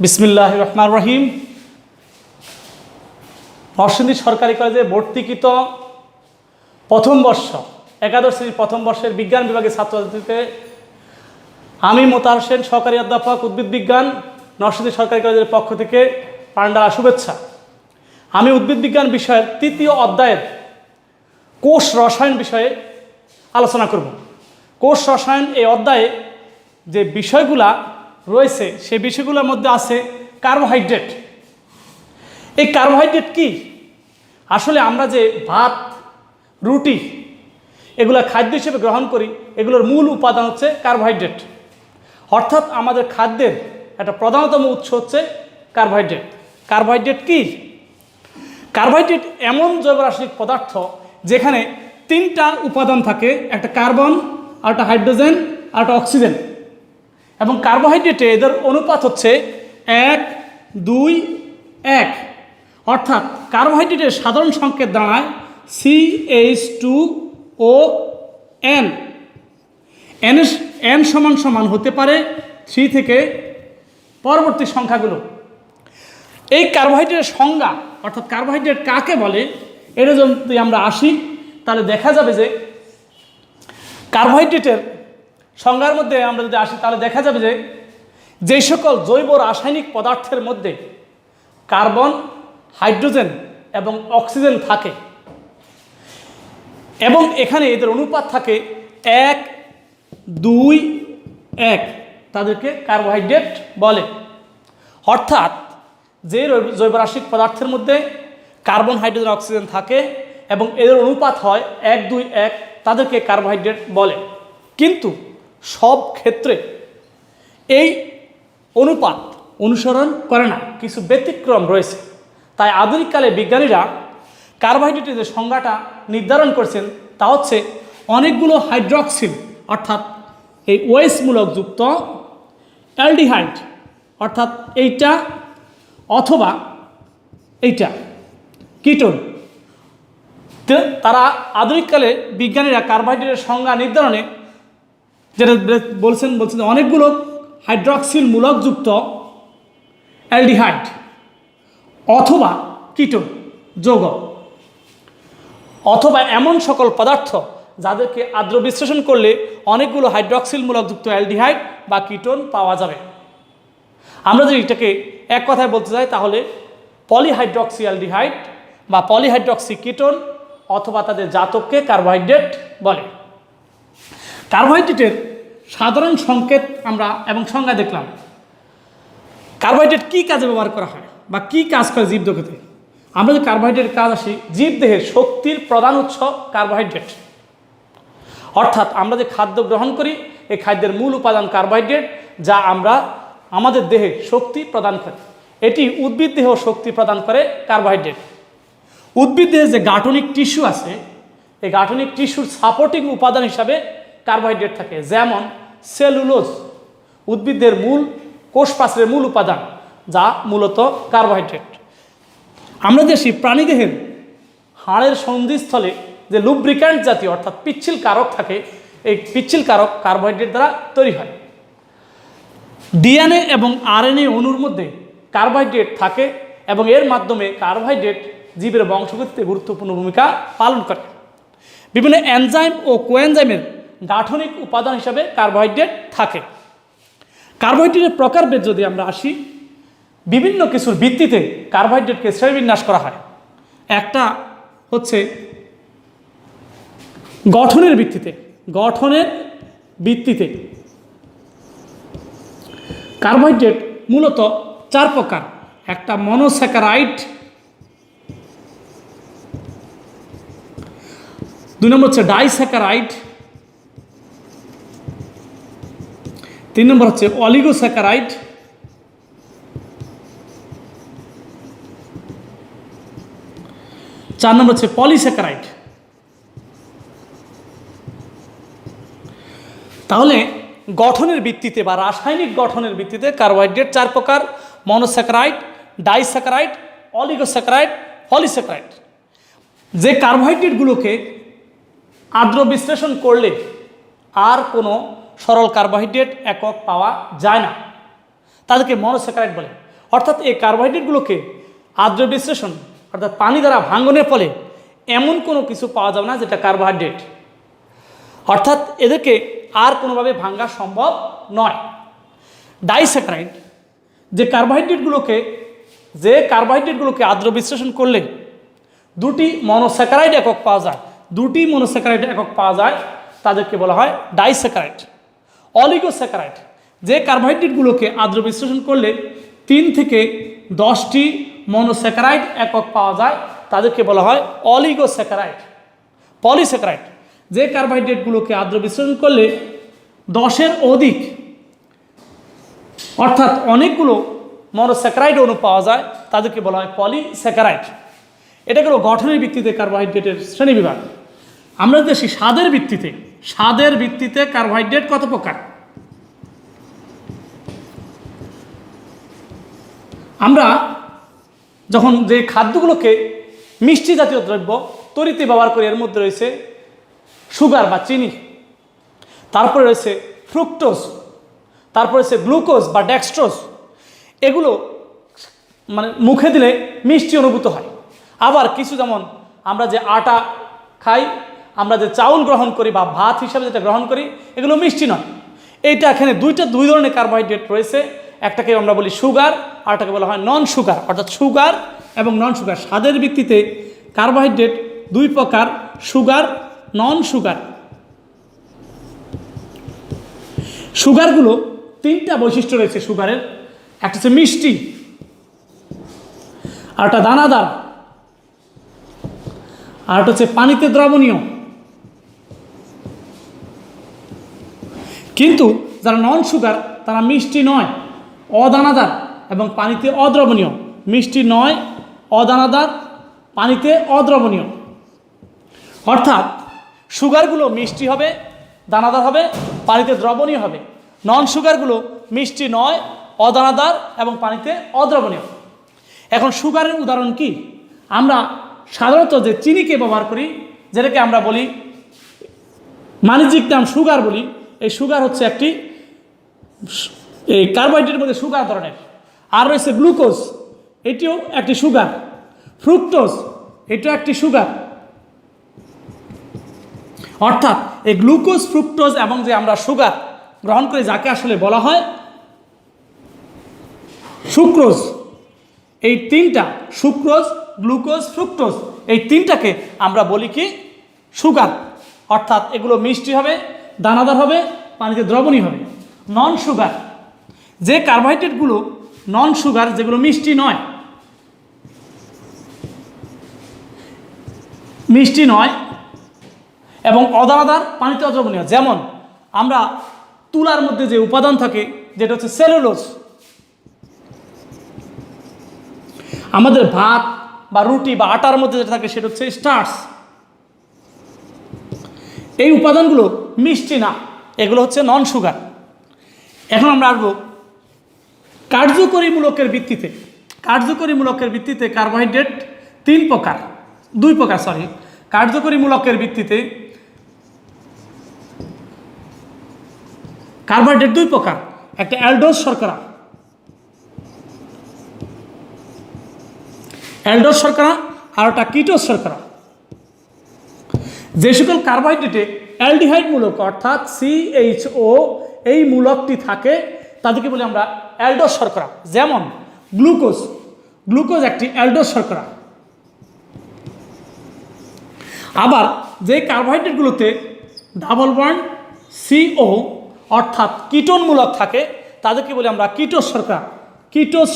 বিসমিল্লাহির রহমানির রহিম। নরসিংদী সরকারি কলেজে ভর্তিকৃত প্রথম বর্ষ একাদশ শ্রেণীর প্রথম বর্ষের বিজ্ঞান বিভাগের ছাত্রছাত্রীকে আমি মোতাহার হোসেন, সহকারী অধ্যাপক উদ্ভিদ বিজ্ঞান, নরসিংদী সরকারি কলেজের পক্ষ থেকে প্রাণঢালা শুভেচ্ছা। আমি উদ্ভিদ বিজ্ঞান বিষয়ের তৃতীয় অধ্যায়ের কোষ রসায়ন বিষয়ে আলোচনা করব। কোষ রসায়ন এই অধ্যায়ে যে বিষয়গুলা রয়েছে সেই বিষয়গুলোর মধ্যে আছে কার্বোহাইড্রেট। এই কার্বোহাইড্রেট কি? আসলে আমরা যে ভাত, রুটি এগুলো খাদ্য হিসেবে গ্রহণ করি, এগুলোর মূল উপাদান হচ্ছে কার্বোহাইড্রেট। অর্থাৎ আমাদের খাদ্যের একটা প্রধানতম উৎস হচ্ছে কার্বোহাইড্রেট। কার্বোহাইড্রেট কি? কার্বোহাইড্রেট এমন জৈব রাসায়নিক পদার্থ যেখানে তিনটা উপাদান থাকে, একটা কার্বন, আর একটা হাইড্রোজেন, আর একটা অক্সিজেন। এবং কার্বোহাইড্রেটে এদের অনুপাত হচ্ছে 1:2:1। অর্থাৎ কার্বোহাইড্রেটের সাধারণ সংকেত দাঁড়ায় CH2ON। N সমান হতে পারে 3 থেকে পরবর্তী সংখ্যাগুলো। এই কার্বোহাইড্রেটের সংজ্ঞা অর্থাৎ কার্বোহাইড্রেট কাকে বলে এটা যদি আমরা আসি তাহলে দেখা যাবে যে কার্বোহাইড্রেটের সংজ্ঞার মধ্যে আমরা যদি আসি তাহলে দেখা যাবে যে যেই সকল জৈব রাসায়নিক পদার্থের মধ্যে কার্বন, হাইড্রোজেন এবং অক্সিজেন থাকে এবং এখানে এদের অনুপাত থাকে 1:2:1, তাদেরকে কার্বোহাইড্রেট বলে। অর্থাৎ যে জৈব রাসায়নিক পদার্থের মধ্যে কার্বন, হাইড্রোজেন, অক্সিজেন থাকে এবং এদের অনুপাত হয় 1:2:1, তাদেরকে কার্বোহাইড্রেট বলে। কিন্তু সব ক্ষেত্রে এই অনুপাত অনুসরণ করে না, কিছু ব্যতিক্রম রয়েছে। তাই আধুনিককালে বিজ্ঞানীরা কার্বোহাইড্রেটের যে সংজ্ঞাটা নির্ধারণ করেছেন তা হচ্ছে অনেকগুলো হাইড্রক্সিল অর্থাৎ এই ওএইচ মূলকযুক্ত অ্যালডিহাইড, অর্থাৎ এইটা অথবা এইটা কিটোন। তারা আধুনিককালে বিজ্ঞানীরা কার্বোহাইড্রেটের সংজ্ঞা নির্ধারণে যেটা বলছেন অনেকগুলো হাইড্রক্সিল মূলকযুক্ত অ্যালডিহাইড অথবা কিটোন যৌগ অথবা এমন সকল পদার্থ যাদেরকে আদ্র বিশ্লেষণ করলে অনেকগুলো হাইড্রক্সিল মূলকযুক্ত অ্যালডিহাইড বা কিটোন পাওয়া যাবে। আমরা যদি এটাকে এক কথায় বলতে চাই তাহলে পলিহাইড্রক্সি অ্যালডিহাইড বা পলিহাইড্রক্সি কিটোন অথবা তাদের জাতককে কার্বোহাইড্রেট বলে। কার্বোহাইড্রেটের সাধারণ সংকেত আমরা এবং সংজ্ঞা দেখলাম। কার্বোহাইড্রেট কী কাজে ব্যবহার করা হয় বা কী কাজ করে জীবদেহতে? আমরা যদি কার্বোহাইড্রেটের কাজ আসি, জীবদেহের শক্তির প্রধান উৎস কার্বোহাইড্রেট। অর্থাৎ আমরা যে খাদ্য গ্রহণ করি এই খাদ্যের মূল উপাদান কার্বোহাইড্রেট, যা আমরা আমাদের দেহে শক্তি প্রদান করে। এটি উদ্ভিদ দেহ শক্তি প্রদান করে কার্বোহাইড্রেট। উদ্ভিদ দেহে যে গাঠনিক টিস্যু আছে এই গাঠনিক টিস্যুর সাপোর্টিং উপাদান হিসাবে কার্বোহাইড্রেট থাকে, যেমন সেলুলোজ উদ্ভিদের মূল কোষপ্রাচীরের মূল উপাদান, যা মূলত কার্বোহাইড্রেট। আমরা দেখি প্রাণীদেহের হাড়ের সন্ধিস্থলে যে লুব্রিক্যান্ট জাতীয় অর্থাৎ পিচ্ছিল কারক থাকে, এই পিচ্ছিল কারক কার্বোহাইড্রেট দ্বারা তৈরি হয়। ডিএনএ এবং আরএনএ অণুর মধ্যে কার্বোহাইড্রেট থাকে এবং এর মাধ্যমে কার্বোহাইড্রেট জীবের বংশগতিতে গুরুত্বপূর্ণ ভূমিকা পালন করে। বিভিন্ন এনজাইম ও কোএনজাইমের গাঠনিক উপাদান হিসাবে কার্বোহাইড্রেট থাকে। কার্বোহাইড্রেটের প্রকারভেদ যদি আমরা আসি, বিভিন্ন কিছুর ভিত্তিতে কার্বোহাইড্রেটকে শ্রেণীবিন্যাস করা হয়। একটা হচ্ছে গঠনের ভিত্তিতে কার্বোহাইড্রেট মূলত 4 প্রকার। একটা মনোস্যাকারাইড, 2 নম্বর হচ্ছে ডাইস্যাকারাইড, 3 নম্বর হচ্ছে অলিগোস্যাকারাইড, 4 নম্বর হচ্ছে পলিস্যাকারাইড। তাহলে গঠনের ভিত্তিতে বা রাসায়নিক গঠনের ভিত্তিতে কার্বোহাইড্রেট 4 প্রকার: মনোস্যাকারাইড, ডাইস্যাকারাইড, অলিগোস্যাকারাইড, পলিস্যাকারাইড। যে কার্বোহাইড্রেটগুলোকে আদ্র বিশ্লেষণ করলে আর কোনো সরল কার্বোহাইড্রেট একক পাওয়া যায় না, তাদেরকে মনোস্যাকারাইড বলে। অর্থাৎ এই কার্বোহাইড্রেটগুলোকে আর্দ্র বিশ্লেষণ অর্থাৎ পানি দ্বারা ভাঙনের ফলে এমন কোনো কিছু পাওয়া যাবে না যেটা কার্বোহাইড্রেট, অর্থাৎ এদেরকে আর কোনোভাবে ভাঙা সম্ভব নয়। ডাইস্যাকারাইড যে কার্বোহাইড্রেটগুলোকে আর্দ্র বিশ্লেষণ করলে দুটি মনোস্যাকারাইড একক পাওয়া যায় তাদেরকে বলা হয় ডাইস্যাকারাইড। অলিগোস্যাকারাইড যে কার্বোহাইড্রেটগুলোকে আর্দ্র বিশ্লেষণ করলে 3 থেকে 10টি মনোস্যাকারাইড একক পাওয়া যায় তাদেরকে বলা হয় অলিগোস্যাকারাইড। পলিস্যাকারাইড যে কার্বোহাইড্রেটগুলোকে আর্দ্র বিশ্লেষণ করলে 10-এর অধিক অর্থাৎ অনেকগুলো মনোস্যাকারাইড অণু পাওয়া যায় তাদেরকে বলা হয় পলিস্যাকারাইড। এটা হলো গঠনের ভিত্তিতে কার্বোহাইড্রেটের শ্রেণীবিভাগ। আমরা দেখি স্বাদের ভিত্তিতে কার্বোহাইড্রেট কত প্রকার। আমরা যখন যে খাদ্যগুলোকে মিষ্টি জাতীয় দ্রব্য তৈরিতে ব্যবহার করি এর মধ্যে রয়েছে সুগার বা চিনি, তারপরে রয়েছে ফ্রুক্টোজ, তারপরে রয়েছে গ্লুকোজ বা ডেক্সট্রোজ। এগুলো মানে মুখে দিলে মিষ্টি অনুভূত হয়। আবার কিছু যেমন আমরা যে আটা খাই, আমরা যে চাউল গ্রহণ করি বা ভাত হিসাবে যেটা গ্রহণ করি এগুলো মিষ্টি নয়। এইটা এখানে দুই ধরনের কার্বোহাইড্রেট রয়েছে, একটাকে আমরা বলি সুগার আর একটাকে বলা হয় নন সুগার, অর্থাৎ সুগার এবং নন সুগার। স্বাদের ভিত্তিতে কার্বোহাইড্রেট 2 প্রকার, সুগার, নন সুগার। সুগারগুলো 3টা বৈশিষ্ট্য রয়েছে সুগারের। একটা হচ্ছে মিষ্টি, আর একটা দানাদার, আর একটা হচ্ছে পানিতে দ্রবণীয়। কিন্তু যারা নন সুগার তারা মিষ্টি নয়, অদানাদার এবং পানিতে অদ্রবণীয়। মিষ্টি নয়, অদানাদার, পানিতে অদ্রবণীয়। অর্থাৎ সুগারগুলো মিষ্টি হবে, দানাদার হবে, পানিতে দ্রবণীয় হবে। নন সুগারগুলো মিষ্টি নয়, অদানাদার এবং পানিতে অদ্রবণীয়। এখন সুগারের উদাহরণ কি? আমরা সাধারণত যে চিনিকে ব্যবহার করি, যেটাকে আমরা বলি বাণিজ্যিক নাম সুগার বলি, এই সুগার হচ্ছে একটি এই কার্বোহাইড্রেটের মধ্যে সুগার ধরনের। আর রয়েছে গ্লুকোজ, এটিও একটি সুগার। ফ্রুক্টোজ, এটিও একটি সুগার। অর্থাৎ এই গ্লুকোজ, ফ্রুক্টোজ এবং যে আমরা সুগার গ্রহণ করি যাকে আসলে বলা হয় সুক্রোজ, এই 3টা সুক্রোজ, গ্লুকোজ, ফ্রুক্টোজ, এই 3টাকে আমরা বলি কি সুগার। অর্থাৎ এগুলো মিষ্টি হবে, দানাদার হবে, পানিতে দ্রবণীয় হবে। নন সুগার যে কার্বোহাইড্রেটগুলো নন সুগার, যেগুলো মিষ্টি নয় এবং অদানাদার, পানিতে অদ্রবণীয়। যেমন আমরা তুলার মধ্যে যে উপাদান থাকে যেটা হচ্ছে সেলুলোজ, আমাদের ভাত বা রুটি বা আটার মধ্যে যেটা থাকে সেটা হচ্ছে স্টার্চ। এই উপাদানগুলো মিষ্টি না, এগুলো হচ্ছে নন সুগার। এখন আমরা আসবো কার্যকরী মূলকের ভিত্তিতে কার্বোহাইড্রেট 2 প্রকার। কার্যকরী মূলকের ভিত্তিতে কার্বোহাইড্রেট 2 প্রকার। একটা অ্যালডোজ শর্করা, আর একটা কিটোজ শর্করা। যে সকল কার্বোহাইড্রেটে অ্যালডিহাইড মূলক অর্থাৎ CHO এই মূলকটি থাকে তাদেরকে বলি আমরা অ্যালডোজ শর্করা। যেমন গ্লুকোজ একটি অ্যালডোজ শর্করা। আবার যে কার্বোহাইড্রেটগুলোতে ডাবল বন্ড CO অর্থাৎ কিটোন মূলক থাকে তাদেরকে বলি আমরা কিটোজ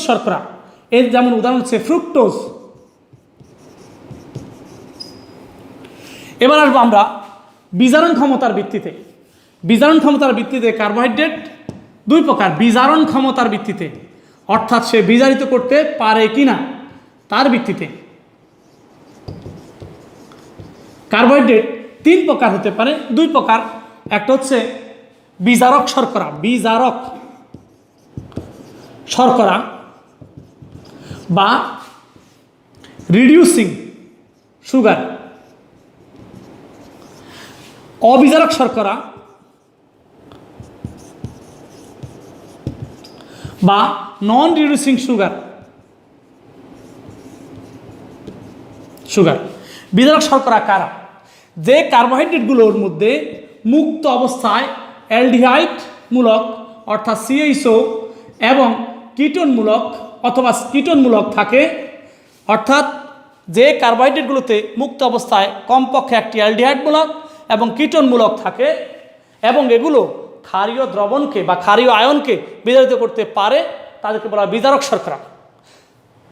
শর্করা। এর যেমন উদাহরণ হচ্ছে ফ্রুক্টোজ। এবার আসবো আমরা বিজারণ ক্ষমতার ভিত্তিতে কার্বোহাইড্রেট 2 প্রকার। বিজারণ ক্ষমতার ভিত্তিতে অর্থাৎ সে বিজারিত করতে পারে কিনা তার ভিত্তিতে কার্বোহাইড্রেট 3 প্রকার হতে পারে, 2 প্রকার। একটা হচ্ছে বিজারক শর্করা বা রিডিউসিং সুগার, অবিজারক শর্করা বা নন রিডিউসিং সুগার। সুগার। বিজারক শর্করা কারা? যে কার্বোহাইড্রেটগুলোর মধ্যে মুক্ত অবস্থায় অ্যালডিহাইডমূলক অর্থাৎ CHO এবং কিটোনমূলক অথবা কিটোনমূলক থাকে, অর্থাৎ যে কার্বোহাইড্রেটগুলোতে মুক্ত অবস্থায় কমপক্ষে একটি অ্যালডিহাইডমূলক এবং কিটোনমূলক থাকে এবং এগুলো ক্ষারীয় দ্রবণকে বা ক্ষারীয় আয়নকে বিজারিত করতে পারে, তাদেরকে বলা হয় বিজারক শর্করা।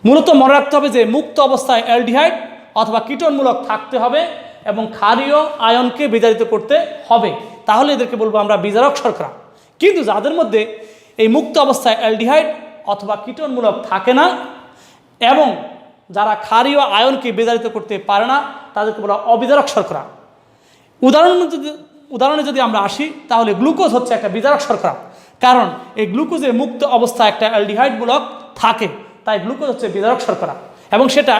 মূলত মনে রাখতে হবে যে মুক্ত অবস্থায় অ্যালডিহাইড অথবা কিটোনমূলক থাকতে হবে এবং ক্ষারীয় আয়নকে বিজারিত করতে হবে, তাহলে এদেরকে বলবো আমরা বিজারক শর্করা। কিন্তু যাদের মধ্যে এই মুক্ত অবস্থায় অ্যালডিহাইড অথবা কিটোনমূলক থাকে না এবং যারা ক্ষারীয় আয়নকে বিজারিত করতে পারে না, তাদেরকে বলা অবিজারক শর্করা। উদাহরণে যদি আমরা আসি, তাহলে গ্লুকোজ হচ্ছে একটা বিজারক শর্করা, কারণ এই গ্লুকোজে মুক্ত অবস্থায় একটা অ্যালডিহাইডমূলক থাকে, তাই গ্লুকোজ হচ্ছে বিজারক শর্করা এবং সেটা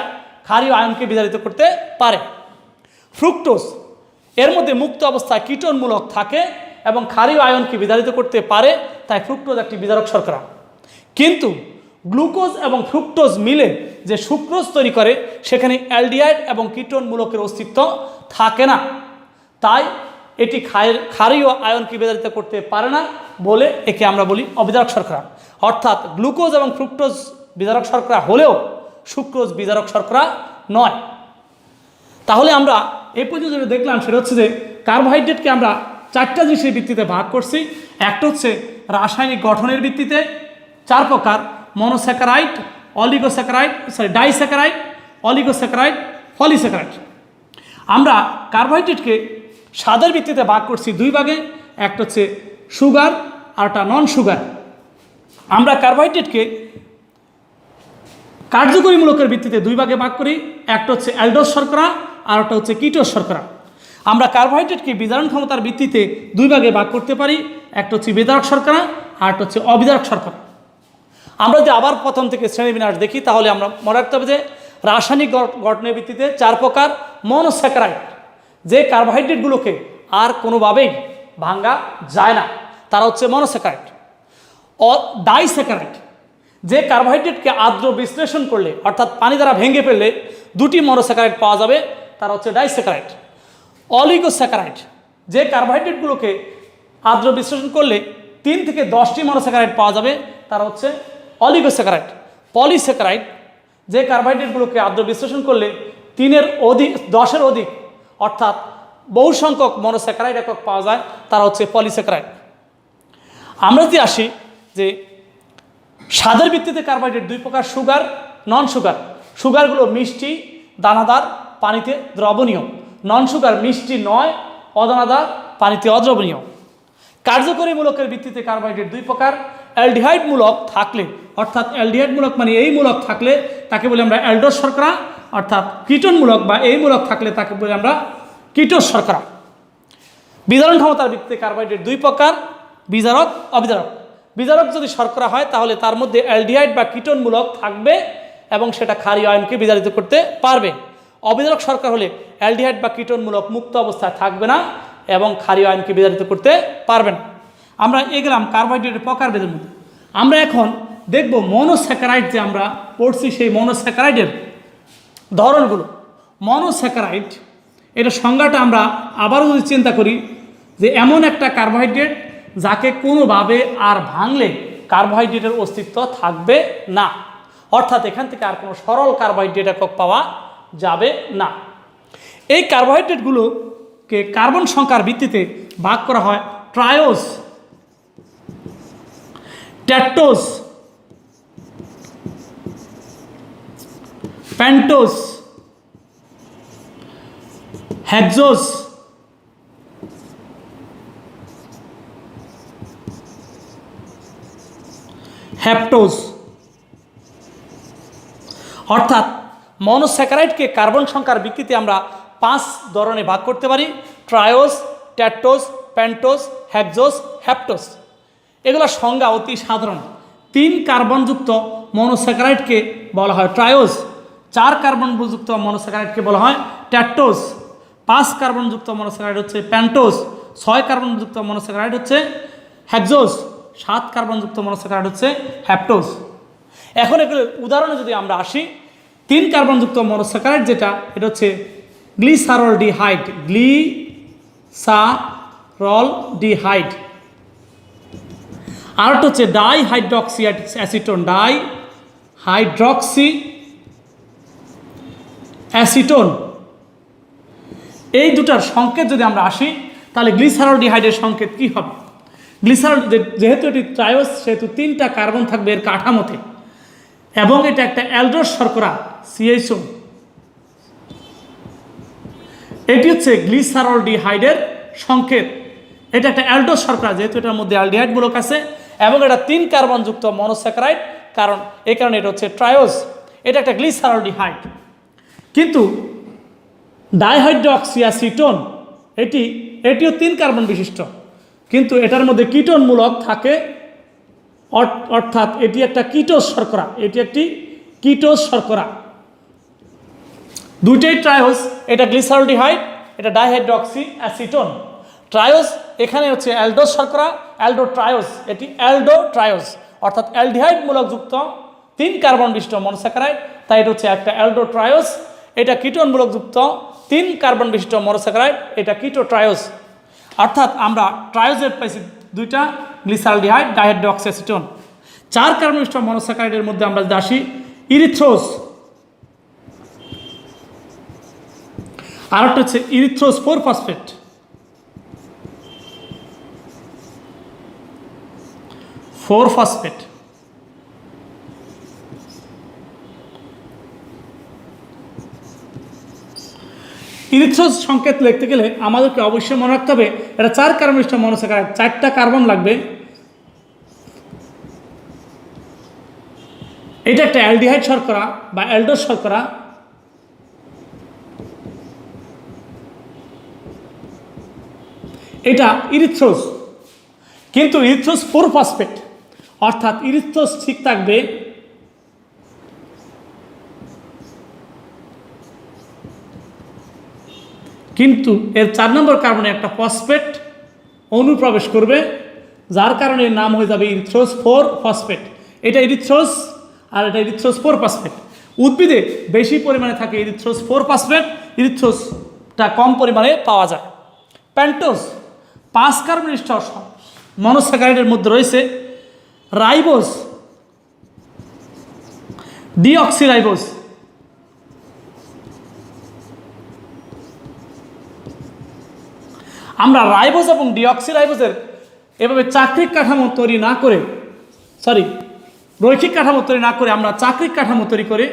ক্ষারীয় আয়নকে বিজারিত করতে পারে। ফ্রুক্টোজ এর মধ্যে মুক্ত অবস্থায় কিটোনমূলক থাকে এবং ক্ষারীয় আয়নকে বিজারিত করতে পারে, তাই ফ্রুক্টোজ একটি বিজারক শর্করা। কিন্তু গ্লুকোজ এবং ফ্রুক্টোজ মিলে যে সুক্রোজ তৈরি করে, সেখানে অ্যালডিহাইড এবং কিটোনমূলকের অস্তিত্ব থাকে না, তাই এটি ক্ষারীয় আয়নকে বিজারিত করতে পারে না বলে একে আমরা বলি অবিজারক শর্করা। অর্থাৎ গ্লুকোজ এবং ফ্রুক্টোজ বিজারক শর্করা হলেও সুক্রোজ বিজারক শর্করা নয়। তাহলে আমরা এই পর্যন্ত যেটা দেখলাম সেটা হচ্ছে যে কার্বোহাইড্রেটকে আমরা চারটা জিনিসের ভিত্তিতে ভাগ করছি। একটা হচ্ছে রাসায়নিক গঠনের ভিত্তিতে, 4 প্রকার: মনোস্যাকারাইড, ডাইস্যাকারাইড, অলিগোস্যাকারাইড, পলিস্যাকারাইড। আমরা কার্বোহাইড্রেটকে স্বাদের ভিত্তিতে ভাগ করছি 2 ভাগে, একটা হচ্ছে সুগার আর একটা নন সুগার। আমরা কার্বোহাইড্রেটকে কার্যকরীমূলকের ভিত্তিতে 2 ভাগে ভাগ করি, একটা হচ্ছে অ্যালডোজ শর্করা আর একটা হচ্ছে কিটোজ শর্করা। আমরা কার্বোহাইড্রেটকে বিজারণ ক্ষমতার ভিত্তিতে 2 ভাগে ভাগ করতে পারি, একটা হচ্ছে বিজারক শর্করা আর একটা হচ্ছে অবিজারক শর্করা। আমরা যদি আবার প্রথম থেকে শ্রেণীবিন্যাস দেখি, তাহলে আমরা মনে রাখতে হবে যে রাসায়নিক গঠনের ভিত্তিতে 4 প্রকার মনোস্যাকারাইড, যে কার্বোহাইড্রেটগুলোকে আর কোনোভাবেই ভাঙা যায় না, তারা হচ্ছে মনোস্যাকারাইড। ডাইস্যাকারাইড, যে কার্বোহাইড্রেটকে আর্দ্র বিশ্লেষণ করলে অর্থাৎ পানি দ্বারা ভেঙে ফেললে 2টি মনোস্যাকারাইড পাওয়া যাবে, তারা হচ্ছে ডাইস্যাকারাইড। অলিগোস্যাকারাইড, যে কার্বোহাইড্রেটগুলোকে আর্দ্র বিশ্লেষণ করলে 3 থেকে 10টি মনোস্যাকারাইড পাওয়া যাবে, তারা হচ্ছে অলিগোস্যাকারাইড। পলিস্যাকারাইড, যে কার্বোহাইড্রেটগুলোকে আর্দ্র বিশ্লেষণ করলে 3-এর অধিক 10-এর অধিক অর্থাৎ বহু সংখ্যক মনোস্যাকারাইড একক পাওয়া যায়, তারা হচ্ছে পলিস্যাকারাইড। আমরা যদি আসি যে স্বাদের ভিত্তিতে কার্বোহাইড্রেট 2 প্রকার: সুগার, নন সুগার। সুগারগুলো মিষ্টি, দানাদার, পানিতে দ্রবণীয়। নন সুগার মিষ্টি নয়, অদানাদার, পানিতে অদ্রবণীয়। কার্যকরীমূলকের ভিত্তিতে কার্বোহাইড্রেট 2 প্রকার: অ্যালডিহাইডমূলক থাকলে, অর্থাৎ অ্যালডিহাইডমূলক মানে এই মূলক থাকলে তাকে বলি আমরা অ্যালডোজ শর্করা, অর্থাৎ কিটোনমূলক বা এই মূলক থাকলে তাকে বলি আমরা কিটোজ শর্করা। বিজারণ ক্ষমতার ভিত্তিতে কার্বোহাইড্রেট 2 প্রকার: বিজারক, অবিজারক। বিজারক যদি শর্করা হয়, তাহলে তার মধ্যে অ্যালডিহাইড বা কিটোনমূলক থাকবে এবং সেটা ক্ষারীয় আয়নকে বিজারিত করতে পারবে। অবিজারক শর্করা হলে অ্যালডিহাইড বা কিটোনমূলক মুক্ত অবস্থায় থাকবে না এবং ক্ষারীয় আয়নকে বিজারিত করতে পারবে না। আমরা এগেলাম কার্বোহাইড্রেটের প্রকারভেদের মধ্যে। আমরা এখন দেখব মনোস্যাকারাইড, যে আমরা পড়ছি সেই মনোস্যাকারাইডের ধরনগুলো। মনোস্যাকারাইড এটা সংজ্ঞাটা আমরা আবারও যদি চিন্তা করি, যে এমন একটা কার্বোহাইড্রেট যাকে কোনোভাবে আর ভাঙলে কার্বোহাইড্রেটের অস্তিত্ব থাকবে না, অর্থাৎ এখান থেকে আর কোনো সরল কার্বোহাইড্রেট একক পাওয়া যাবে না। এই কার্বোহাইড্রেটগুলোকে কার্বন সংখ্যার ভিত্তিতে ভাগ করা হয় ট্রায়োজ, ট্যাক্টোজ, পেন্টোজ, হেক্সোজ, হেপ্টোজ। অর্থাৎ মনোস্যাকারাইডকে কার্বন সংখ্যার ভিত্তিতে আমরা 5 ধরনে ভাগ করতে পারি: ট্রায়োজ, ট্যাক্টোজ, পেন্টোজ, হেক্সোজ, হেপ্টোজ। এগুলোর সংজ্ঞা অতি সাধারণ। 3 কার্বনযুক্ত মনোস্যাকারাইডকে বলা হয় ট্রায়োজ, 4 কার্বনযুক্ত মনোস্যাকারাইডকে বলা হয় ট্যাক্টোজ, 5 কার্বনযুক্ত মনোস্যাকারাইড হচ্ছে পেন্টোজ, 6 কার্বনযুক্ত মনোস্যাকারাইড হচ্ছে হেক্সোজ, 7 কার্বনযুক্ত মনোস্যাকারাইড হচ্ছে হেপ্টোজ। এখন এগুলোর উদাহরণে যদি আমরা আসি, 3 কার্বনযুক্ত মনোস্যাকারাইড যেটা, এটা হচ্ছে গ্লিসারলডিহাইড, গ্লিসারলডিহাইড। আর একটা হচ্ছে ডাইহাইড্রক্সি অ্যাসিটোন, ডাইহাইড্রক্সি অ্যাসিটোন। এই দুটার সংকেত যদি আমরা আসি, তাহলে গ্লিসারলডিহাইডের সংকেত কি হবে? গ্লিসারল, যেহেতু এটি ট্রায়োস, সেহেতু 3টা কার্বন থাকবে এর কাঠামোতে, এবং এটা একটা অ্যালডোস শর্করা, CHO। এটি হচ্ছে গ্লিসারলডিহাইডের সংকেত। এটা একটা অ্যালডোস শর্করা, যেহেতু এটার মধ্যে অ্যালডিহাইড মূলক আছে, এবং এটা 3 কার্বনযুক্ত মনোস্যাকারাইড, কারণ এই কারণে এটা হচ্ছে ট্রায়োস। এটা একটা গ্লিসারলডিহাইড। কিন্তু ডাইহাইড্রক্সি অ্যাসিটোন, এটিও 3 কার্বন বিশিষ্ট, কিন্তু এটার মধ্যে কিটোন মূলক থাকে, অর্থাৎ এটি একটা কিটোজ শর্করা, এটি একটি কিটোজ শর্করা। দুইটাই ট্রায়োস, এটা গ্লিসারলডিহাইড, এটা ডাইহাইড্রক্সি অ্যাসিটোন। ট্রায়োস এখানে হচ্ছে অ্যালডোস শর্করা, অ্যালডো ট্রায়োস, এটি অ্যালডো ট্রায়োস, অর্থাৎ অ্যালডিহাইড মূলকযুক্ত 3 কার্বন বিশিষ্ট মনোস্যাকারাইড, তাই এটা হচ্ছে একটা অ্যালডো ট্রায়োস। এটা কিটোন মূলকযুক্ত 3 কার্বন বিশিষ্ট মনোস্যাকারাইড, এটা কিটো ট্রায়োস। অর্থাৎ আমরা ট্রায়োজের পাইছি 2টা, গ্লিসারলডিহাইড, ডাইহাইড্রক্সি অ্যাসিটোন। 4 কার্বন বিশিষ্ট মনোস্যাকারাইডের মধ্যে আমরা যদি আসি, ইরিথ্রোজ, আর একটা হচ্ছে ইরিথ্রোজ 4 ফসফেট। ইরিথ্রোজ সংকেত লিখতে গেলে আমাদেরকে অবশ্যই মনে রাখতে হবে এটা 4 কার্বন বিশিষ্ট মনোস্যাকারাইড, 4টা কার্বন লাগবে। এটা একটা অ্যালডিহাইড শর্করা বা অ্যালডোস শর্করা। এটা ইরিথ্রোজ, কিন্তু ইরিথ্রোজ 4 ফসফেট, অর্থাৎ ইরিথ্রোজ ঠিক থাকবে কিন্তু এর 4 নম্বর কার্বনে একটা ফসফেট অনুপ্রবেশ করবে, যার কারণে এর নাম হয়ে যাবে ইরিথ্রোজ 4 ফসফেট। এটা ইরিথ্রোজ আর এটা ইরিথ্রোজ 4 ফসফেট। উদ্ভিদে বেশি পরিমাণে থাকে ইরিথ্রোজ 4 ফসফেট, ইরিথ্রোজটা কম পরিমাণে পাওয়া যায়। প্যান্টোজ 5 কার্বন বিশিষ্ট মনোস্যাকারাইডের মধ্যে রয়েছে রাইবোজ, ডিঅক্সিরাইবোজ। আমরা রাইবোজ এবং ডিঅক্সিরাইবোজের এভাবে চাকরিক কাঠামো তৈরি না করে, রৈখিক কাঠামো তৈরি না করে আমরা চাকরিক কাঠামো তৈরি করে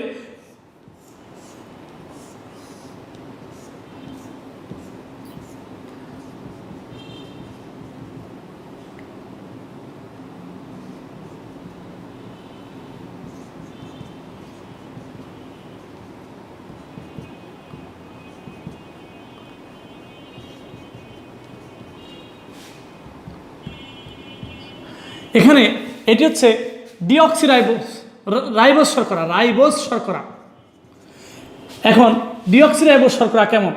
এখানে এটি হচ্ছে ডিঅক্সিরাইবোজ, রাইবোজ শর্করা। এখন ডিঅক্সিরাইবোজ শর্করা কেমন?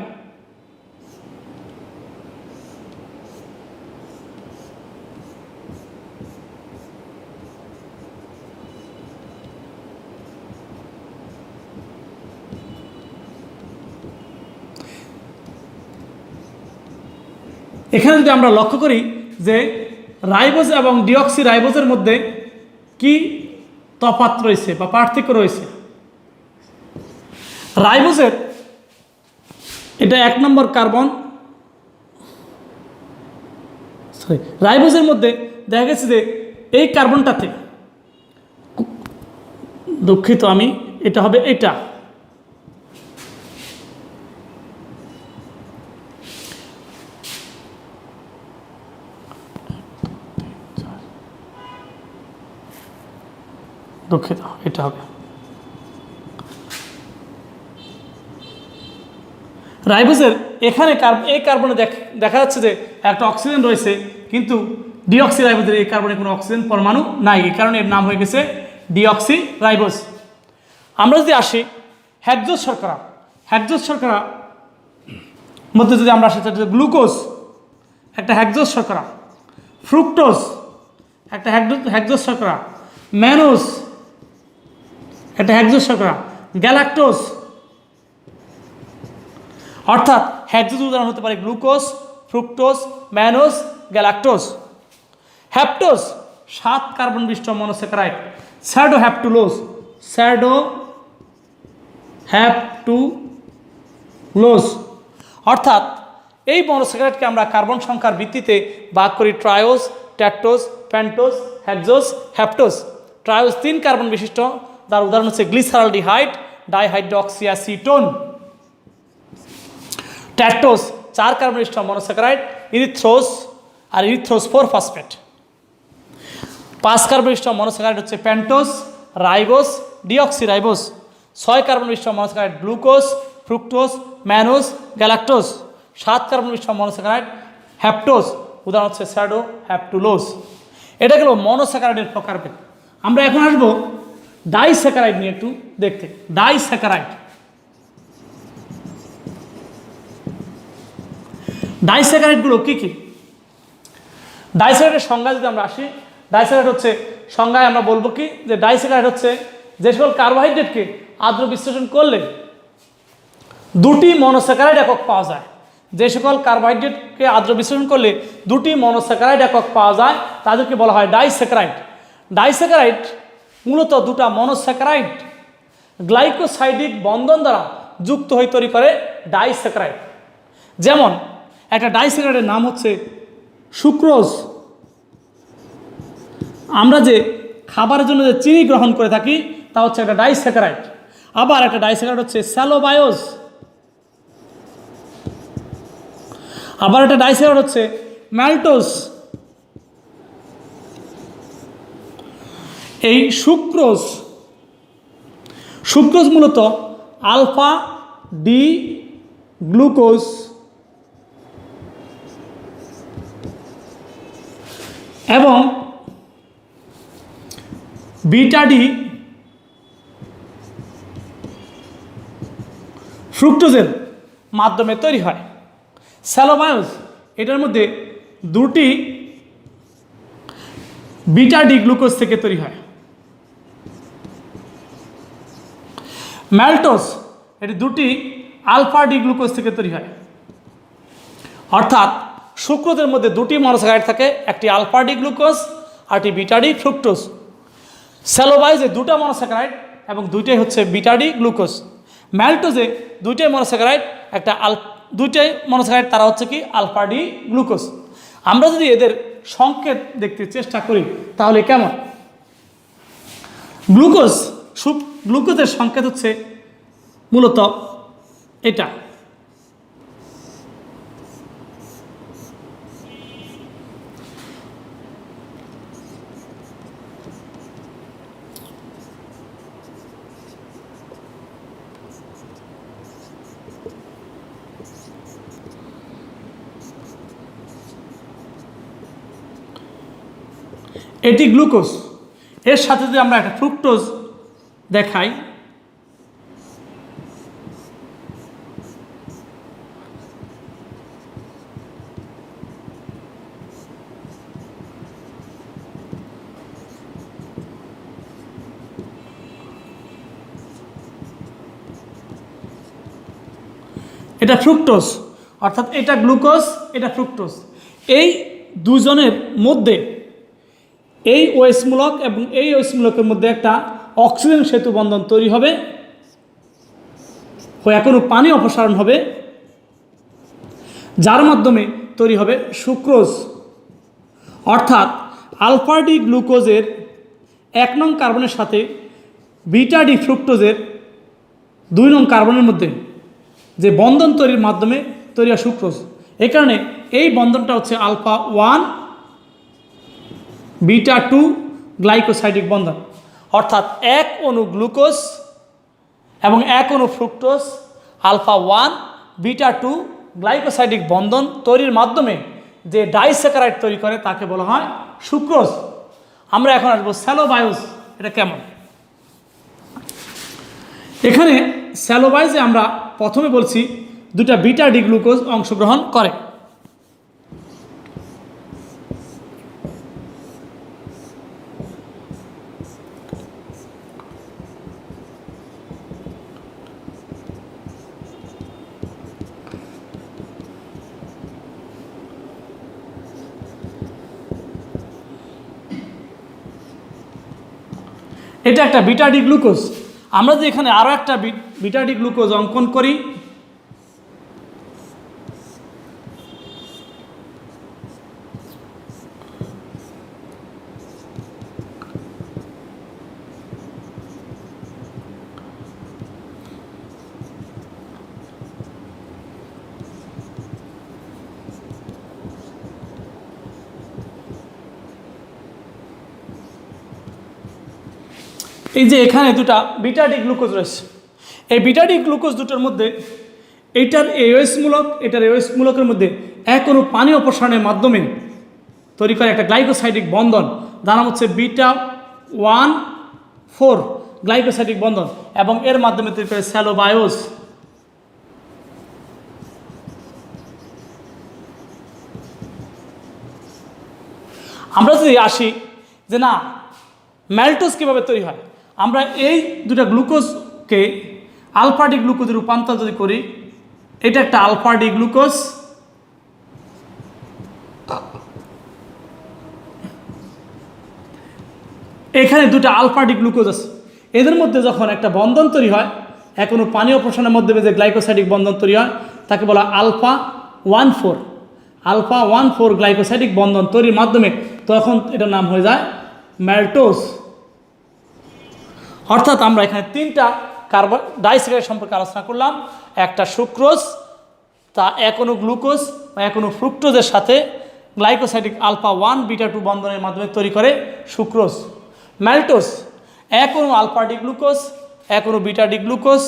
এখানে যদি আমরা লক্ষ্য করি যে রাইবোজ এবং ডিঅক্সিরাইবোজের মধ্যে কি তফাৎ রয়েছে বা পার্থক্য রয়েছে। রাইবোজের এটা 1 নম্বর কার্বন, রাইবোজের মধ্যে দেখা গেছে যে এই কার্বনটাতে, দুঃখিত আমি, এটা হবে এটা, দুঃখিত, এটা হবে রাইবোজের। এখানে এই কার্বনে দেখা যাচ্ছে যে একটা অক্সিজেন রয়েছে, কিন্তু ডিঅক্সিরাইবোজের এই কার্বনে কোনো অক্সিজেন পরমাণু নাই, এই কারণে এর নাম হয়ে গেছে ডিঅক্সিরাইবোজ। আমরা যদি আসি হেক্সোজ শর্করা মধ্যে যদি আমরা আসি, গ্লুকোজ একটা হেক্সোজ শর্করা, ফ্রুক্টোজ একটা হেক্সোজ শর্করা, ম্যানোজ একটা হেক্সোজ শর্করা, গ্যালাক্টোজ, অর্থাৎ হেক্সোজ উদাহরণ হতে পারে glucose, fructose, mannose, galactose. Heptose 7 carbon বিশিষ্ট মনোস্যাকারাইড। স্যাডোহ্যাপটুলোজ, স্যাডোহ্যাপটুলোজ, অর্থাৎ এই মনোস্যাকারাইডকে আমরা কার্বন সংখ্যার ভিত্তিতে ভাগ করি triose, tetrose, pentose, hexose, heptose. Triose 3 carbon বিশিষ্ট, তার উদাহরণ হচ্ছে গ্লিসারলডিহাইড, ডাইহাইড্রোক্সিঅ্যাসিটোন। ট্যাক্টোজ 4 কার্বন বিশিষ্ট মনোস্যাকারাইড, ইরিথ্রোজ আর ইরিথ্রোজ 4 ফসফেট। 5 কার্বন বিশিষ্ট মনোস্যাকারাইড হচ্ছে পেন্টোজ, রাইবোজ, ডিঅক্সিরাইবোজ। 6 কার্বন বিশিষ্ট monosaccharide glucose, fructose, mannose, galactose. 7 carbon বিশিষ্ট মনোস্যাকারাইড হ্যাপটোজ, উদাহরণ হচ্ছে স্যাডোহ্যাপটুলোজ। এটা গেল মনোস্যাকারাইডের প্রকারভেদ। আমরা এখন আসবো ডাইস্যাকারাইড নিয়ে একটু দেখতে। ডাইস্যাকারাইড, ডাইস্যাকারাইডগুলো কী কী? ডাইস্যাকারাইডের সংজ্ঞা যদি আমরা আসি, ডাইস্যাকারাইড হচ্ছে সংজ্ঞায় আমরা বলবো কি যে ডাইস্যাকারাইড হচ্ছে যে সকল কার্বোহাইড্রেটকে আদ্র বিশ্লেষণ করলে 2টি মনোস্যাকারাইড একক পাওয়া যায়। যে সকল কার্বোহাইড্রেটকে আদ্র বিশ্লেষণ করলে 2টি মনোস্যাকারাইড একক পাওয়া যায় তাদেরকে বলা হয় ডাইস্যাকারাইড। ডাইস্যাকারাইড মূলত 2টা মনোস্যাকারাইড গ্লাইকোসাইডিক বন্ধন দ্বারা যুক্ত হয়ে তৈরি করে ডাইস্যাকারাইড। যেমন একটা ডাইস্যাকারাইডের নাম হচ্ছে সুক্রোজ। আমরা যে খাবারের জন্য যে চিনি গ্রহণ করে থাকি তা হচ্ছে একটা ডাইস্যাকারাইড। আবার একটা ডাইস্যাকারাইড হচ্ছে স্যালোবায়োজ। আবার একটা ডাইস্যাকারাইড হচ্ছে ম্যালটোজ। এই সুক্রোজ মূলত আলফা ডি গ্লুকোজ এবং বিটা ডি ফ্রুক্টোজের মাধ্যমে তৈরি হয়। স্যালোবায়োজ এটার মধ্যে 2টি বিটা ডি গ্লুকোজ থেকে তৈরি হয়। ম্যালটোজ এটি 2টি আলফা ডি গ্লুকোজ থেকে তৈরি হয়। অর্থাৎ সুক্রোজের মধ্যে 2টি মনোস্যাকারাইড থাকে, একটি আলফা ডি গ্লুকোজ আর একটি বিটা ডি ফ্রুক্টোজ। স্যালোবায়োজে 2টা মনোস্যাকারাইড এবং 2টাই হচ্ছে বিটা ডি গ্লুকোজ। ম্যালটোজে 2টাই মনোস্যাকারাইড, একটা 2টাই মনোস্যাকারাইড, তারা হচ্ছে কি আলফা ডি গ্লুকোজ। আমরা যদি এদের সংকেত দেখতে চেষ্টা করি তাহলে কেমন? গ্লুকোজের সংকেত হচ্ছে মূলত এটা। এটি গ্লুকোজ। এর সাথে যদি আমরা একটা ফ্রুক্টোজ দেখাই, এটা ফ্রুক্টোজ, অর্থাৎ এটা গ্লুকোজ, এটা ফ্রুক্টোজ। এই দুজনের মধ্যে এই OH মূলক এবং এই OH মূলকের মধ্যে একটা অক্সিজেন সেতু বন্ধন তৈরি হবে, কোনো পানি অপসারণ হবে, যার মাধ্যমে তৈরি হবে সুক্রোজ। অর্থাৎ আলফা ডি গ্লুকোজের 1 নং কার্বনের সাথে বিটা ডি ফ্রুক্টোজের 2 নং কার্বনের মধ্যে যে বন্ধন তৈরির মাধ্যমে তৈরি হয় সুক্রোজ। এই কারণে এই বন্ধনটা হচ্ছে আলফা 1 বিটা 2 গ্লাইকোসাইডিক বন্ধন। অর্থাৎ 1 অণু গ্লুকোজ এবং 1 অণু ফ্রুক্টোজ আলফা 1 বিটা 2 গ্লাইকোসাইডিক বন্ধন তৈরির মাধ্যমে যে ডাইস্যাকারাইড তৈরি করে তাকে বলা হয় সুক্রোজ। আমরা এখন আসবো স্যালোবায়োজ, এটা কেমন? এখানে স্যালোবায়োজে আমরা প্রথমে বলছি 2টা বিটা ডি গ্লুকোজ অংশগ্রহণ করে। এটা একটা বিটা ডি গ্লুকোজ। আমরা যদি এখানে আরও একটা বিটা ডি গ্লুকোজ অঙ্কন করি, এই যে এখানে দুটা বিটা ডি গ্লুকোজ রয়েছে, এই বিটা ডি গ্লুকোজ দুটোর মধ্যে এইটার এওএস মূলক এটার এওএস মূলকের মধ্যে এক অণু পানি অপসারণের মাধ্যমে তৈরি করে একটা গ্লাইকোসাইডিক বন্ধন, যার নাম হচ্ছে β1,4 গ্লাইকোসাইডিক বন্ধন, এবং এর মাধ্যমে তৈরি করে স্যালোবায়োজ। আমরা যদি আসি যে না ম্যালটোজ কীভাবে তৈরি হয়, আমরা এই দুটা গ্লুকোজকে আলফা ডি গ্লুকোজে রূপান্তর যদি করি, এটা একটা আলফা ডি গ্লুকোজ, এখানে দুটা আলফা ডি গ্লুকোজ আছে, এদের মধ্যে যখন একটা বন্ধন তৈরি হয়, কোনো পানি অপসারণের মাধ্যমে যে গ্লাইকোসাইডিক বন্ধন তৈরি হয় তাকে বলা আলফা 1,4 গ্লাইকোসাইডিক বন্ধন তৈরির মাধ্যমে তখন এটার নাম হয়ে যায় ম্যালটোজ। অর্থাৎ আমরা এখানে তিনটা কার্বন ডাইস্যাকারাইড সম্পর্কে আলোচনা করলাম। একটা সুক্রোজ, তা একোনো গ্লুকোজ বা একোনো ফ্রুক্টোজের সাথে গ্লাইকোসাইডিক আলফা 1 β2 বন্ধনের মাধ্যমে তৈরি করে সুক্রোজ। ম্যালটোজ একোনো আলফা ডি গ্লুকোজ একোনো বিটা ডি গ্লুকোজ,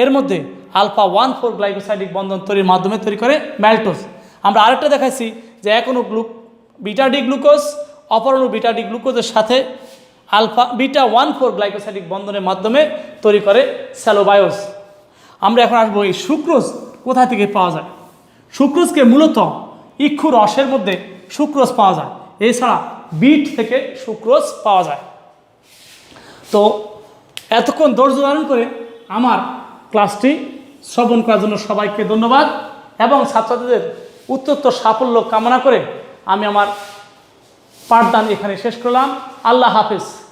এর মধ্যে আলফা 1,4 গ্লাইকোসাইডিক বন্ধন তৈরির মাধ্যমে তৈরি করে ম্যালটোজ। আমরা আরেকটা দেখাইছি যে একোনো বিটা ডি গ্লুকোজ অপরাণু বিটা ডি গ্লুকোজের সাথে β1,4 গ্লাইকোসাইডিক বন্ধনের মাধ্যমে তৈরি করে স্যালোবায়োজ। আমরা এখন আসবো এই সুক্রোজ কোথা থেকে পাওয়া যায়। সুক্রোজকে মূলত ইক্ষু রসের মধ্যে সুক্রোজ পাওয়া যায়, এছাড়া বিট থেকে সুক্রোজ পাওয়া যায়। তো এতক্ষণ ধৈর্য ধারণ করে আমার ক্লাসটি শ্রবণ করার জন্য সবাইকে ধন্যবাদ, এবং ছাত্রছাত্রীদের উত্তরোত্তর সাফল্য কামনা করে আমি আমার পাঠদান এখানে শেষ করলাম। আল্লাহ হাফেজ।